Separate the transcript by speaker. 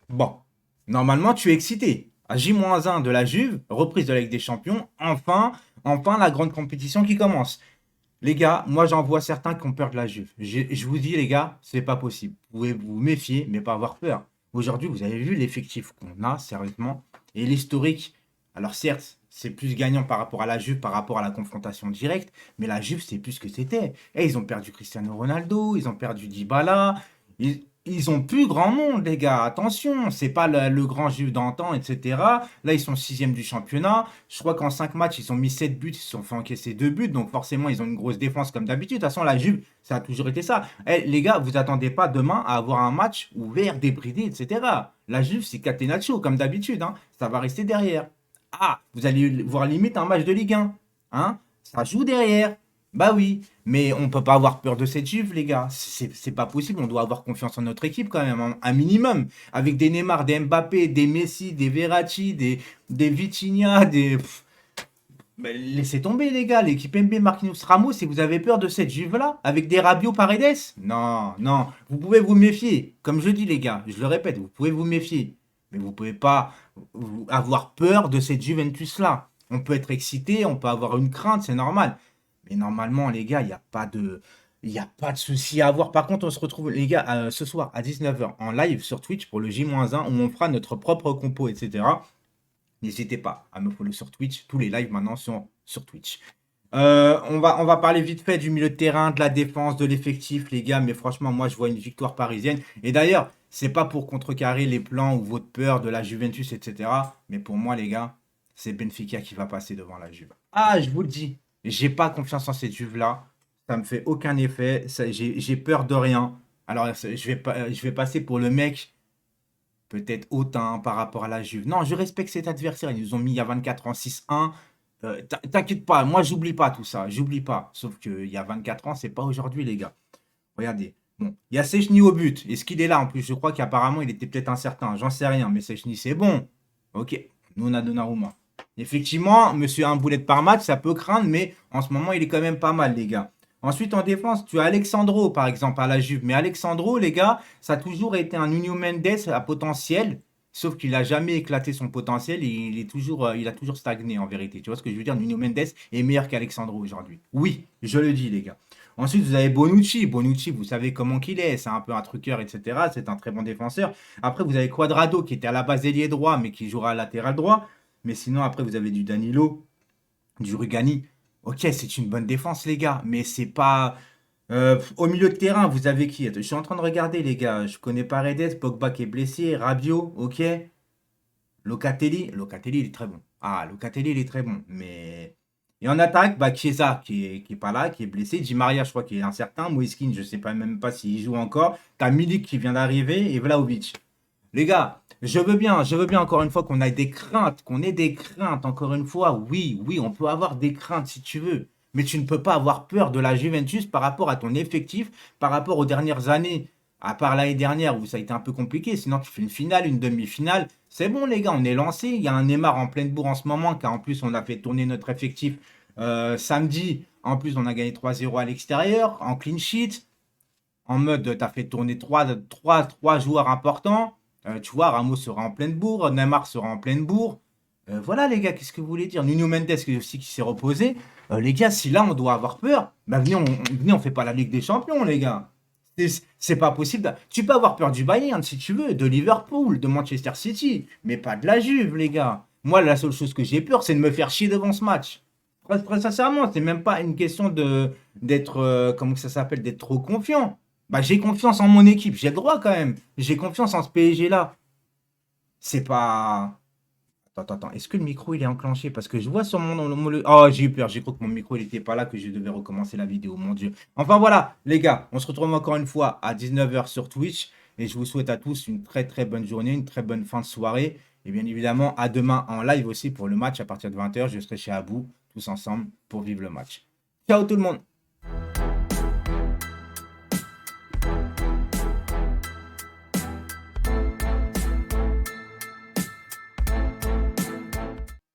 Speaker 1: Bon, normalement, tu es excité. À J-1 de la Juve, reprise de la Ligue des Champions, enfin la grande compétition qui commence. Les gars, moi j'en vois certains qui ont peur de la Juve. Je vous dis, les gars, c'est pas possible. Vous pouvez vous méfier, mais pas avoir peur. Aujourd'hui, vous avez vu l'effectif qu'on a, sérieusement, et l'historique. Alors certes, c'est plus gagnant par rapport à la Juve, par rapport à la confrontation directe, mais la Juve, c'est plus ce que c'était. Et ils ont perdu Cristiano Ronaldo, ils ont perdu Dybala, ils ont plus grand monde, les gars. Attention, c'est pas le grand Juve d'antan, etc. Là, ils sont sixième du championnat. Je crois qu'en 5 matchs, ils ont mis 7 buts, ils se sont fait encaisser 2 buts. Donc forcément, ils ont une grosse défense comme d'habitude. De toute façon, la Juve, ça a toujours été ça. Eh, les gars, vous attendez pas demain à avoir un match ouvert, débridé, etc. La Juve, c'est Catenaccio, comme d'habitude, hein. Ça va rester derrière. Ah, vous allez voir limite un match de Ligue 1. Hein. Ça joue derrière. Bah oui, mais on peut pas avoir peur de cette Juve, les gars. C'est pas possible. On doit avoir confiance en notre équipe quand même, un minimum. Avec des Neymar, des Mbappé, des Messi, des Verratti, des Vitinha, des. Mais laissez tomber, les gars. L'équipe MB Marquinhos Ramos, si vous avez peur de cette Juve-là, avec des Rabiot Paredes. Non, non. Vous pouvez vous méfier. Comme je dis, les gars, je le répète, vous pouvez vous méfier. Mais vous pouvez pas avoir peur de cette Juventus-là. On peut être excité, on peut avoir une crainte, c'est normal. Mais normalement, les gars, il y a pas de souci à avoir. Par contre, on se retrouve, les gars, ce soir à 19h en live sur Twitch pour le J-1 où on fera notre propre compo, etc. N'hésitez pas à me follow sur Twitch. Tous les lives maintenant sont sur Twitch. On va parler vite fait du milieu de terrain, de la défense, de l'effectif, les gars. Mais franchement, moi, je vois une victoire parisienne. Et d'ailleurs, c'est pas pour contrecarrer les plans ou votre peur de la Juventus, etc. Mais pour moi, les gars, c'est Benfica qui va passer devant la Juve. Ah, je vous le dis, j'ai pas confiance en cette Juve-là. Ça me fait aucun effet. J'ai peur de rien. Alors, je vais passer pour le mec peut-être hautain par rapport à la Juve. Non, je respecte cet adversaire. Ils nous ont mis il y a 24 ans 6-1. T'inquiète pas, moi j'oublie pas tout ça, j'oublie pas. Sauf qu'il y a 24 ans, c'est pas aujourd'hui, les gars. Regardez. Bon, il y a Sechny au but. Est-ce qu'il est là en plus? Je crois qu'apparemment il était peut-être incertain. J'en sais rien, mais Sechny c'est bon. Ok. Nous on a Donnarumma. Effectivement, monsieur un boulet par match, ça peut craindre, mais en ce moment il est quand même pas mal, les gars. Ensuite, en défense, tu as Alexandro, par exemple, à la Juve. Mais Alexandro, les gars, ça a toujours été un Nuno Mendes à potentiel. Sauf qu'il n'a jamais éclaté son potentiel et il a toujours stagné en vérité. Tu vois ce que je veux dire? Nuno Mendes est meilleur qu'Alexandro aujourd'hui. Oui, je le dis, les gars. Ensuite, vous avez Bonucci. Bonucci, vous savez comment qu'il est. C'est un peu un truqueur, etc. C'est un très bon défenseur. Après, vous avez Quadrado qui était à la base ailier droit, mais qui jouera à latéral droit. Mais sinon, après, vous avez du Danilo, du Rugani. Ok, c'est une bonne défense, les gars. Mais c'est pas. Au milieu de terrain, vous avez qui? Je suis en train de regarder, les gars. Je connais Paredes, Pogba qui est blessé, Rabiot, ok. Locatelli, il est très bon. Ah, Locatelli, il est très bon. Mais. Et en attaque, bah, Chiesa qui est pas là, qui est blessé. Di Maria, je crois qu'il est incertain. Moiskin, je sais pas même pas s'il joue encore. T'as Milik qui vient d'arriver et Vlahovic. Les gars, je veux bien encore une fois qu'on ait des craintes, encore une fois. Oui, oui, on peut avoir des craintes si tu veux. Mais tu ne peux pas avoir peur de la Juventus par rapport à ton effectif, par rapport aux dernières années. À part l'année dernière où ça a été un peu compliqué. Sinon, tu fais une finale, une demi-finale. C'est bon, les gars, on est lancé. Il y a un Neymar en pleine bourre en ce moment, car en plus, on a fait tourner notre effectif samedi. En plus, on a gagné 3-0 à l'extérieur, en clean sheet. En mode, tu as fait tourner trois joueurs importants. Tu vois, Ramos sera en pleine bourre, Neymar sera en pleine bourre. Voilà, les gars, qu'est-ce que vous voulez dire? Nuno Mendes aussi qui s'est reposé. Les gars, si là on doit avoir peur, bah venez, on fait pas la Ligue des Champions, les gars. C'est pas possible. Tu peux avoir peur du Bayern si tu veux, de Liverpool, de Manchester City, mais pas de la Juve, les gars. Moi, la seule chose que j'ai peur, c'est de me faire chier devant ce match. Très sincèrement, c'est même pas une question de d'être comment que ça s'appelle, d'être trop confiant. Bah, j'ai confiance en mon équipe, j'ai le droit quand même. J'ai confiance en ce PSG là. C'est pas. Attends. Est-ce que le micro il est enclenché? Parce que je vois sur Oh, j'ai eu peur. J'ai cru que mon micro il était pas là, que je devais recommencer la vidéo. Mon Dieu. Enfin voilà, les gars, on se retrouve encore une fois à 19h sur Twitch. Et je vous souhaite à tous une très très bonne journée, une très bonne fin de soirée. Et bien évidemment, à demain en live aussi pour le match à partir de 20h. Je serai chez Abou, tous ensemble, pour vivre le match. Ciao tout le monde!